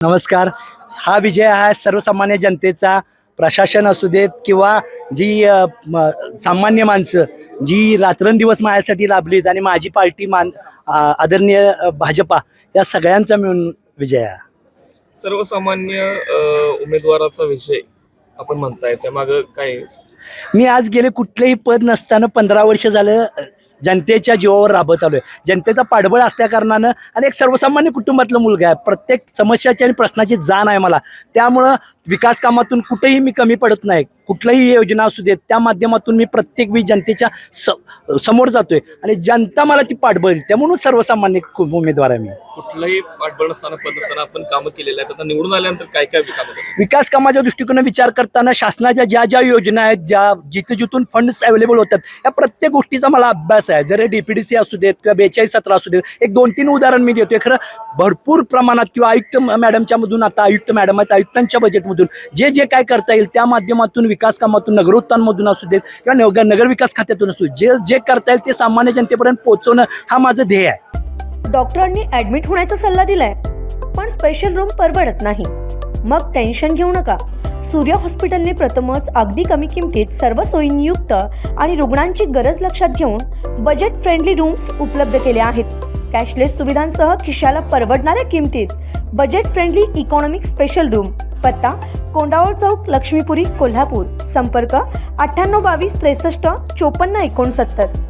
नमस्कार. हा विजय हा सर्वसामान्य जनतेचा, प्रशासन असू देत किंवा जी सामान्य माणसं जी रात्रंदिवस माझ्यासाठी लाभलीत आणि माझी पार्टी आदरणीय भाजपा या सगळ्यांचा मिळून विजय आहे. सर्वसामान्य उमेदवाराचा विषय आपण म्हणताय त्यामागं काय आहे? मी आज गेले कुठलेही पद नसताना 15 वर्ष झालं जनतेच्या जीवावर राबत आलोय. जनतेचा पाठबळ असल्या कारणानं आणि एक सर्वसामान्य कुटुंबातला मुलगा आहे. प्रत्येक समस्याची आणि प्रश्नाची जाण आहे मला. त्यामुळं विकास कामातून कुठेही मी कमी पडत नाही. कुठलीही योजना असू देत त्या माध्यमातून मी प्रत्येक वेळी जनतेच्या समोर जातोय आणि जनता मला ती पाठबळ देते. म्हणून सर्वसामान्य उमेदवार आहे मी. कुठलंही पाठबळ नसताना पद नसताना आपण कामं केलेलं आहेत. आता निवडून आल्यानंतर काय काय कामं केली? विकास कामाच्या दृष्टिकोनाने विचार करताना शासनाच्या ज्या ज्या योजना आहेत, ज्या जिथून फंड्स अवेलेबल होतात या प्रत्येक गोष्टीचा मला अभ्यास आहे. जर DPDC असू देत किंवा 42-17 असू देत, एक 2-3 उदाहरण मी देतोय. खरं भरपूर प्रमाणात किंवा आयुक्त मॅडमच्या मधून, आता आयुक्त मॅडम आहेत, आयुक्तांच्या बजेटमधून जे जे काय करता येईल त्या माध्यमातून, विकास कामातून, नगरोत्थानमधून असू देत किंवा नगर विकास खात्यातून असू जे जे करता येईल ते सामान्य जनतेपर्यंत पोहोचवणं हा माझं ध्येय आहे. डॉक्टरांनी ऍडमिट होण्याचा सल्ला दिलाय, पण स्पेशल रूम परवडत नाही. मग टेन्शन घेऊ नका. सूर्य हॉस्पिटलने प्रथमच अगदी कमी किमतीत सर्व सोयींयुक्त आणि रुग्णांची गरज लक्षात घेऊन बजेट फ्रेंडली रूम्स उपलब्ध केले आहेत. कॅशलेस सुविधांसह खिशाला परवडणाऱ्या किमतीत budget friendly economic special room. पत्ता कोंडावळ चौक, लक्ष्मीपुरी, कोल्हापूर. संपर्क 9822 63 54 69.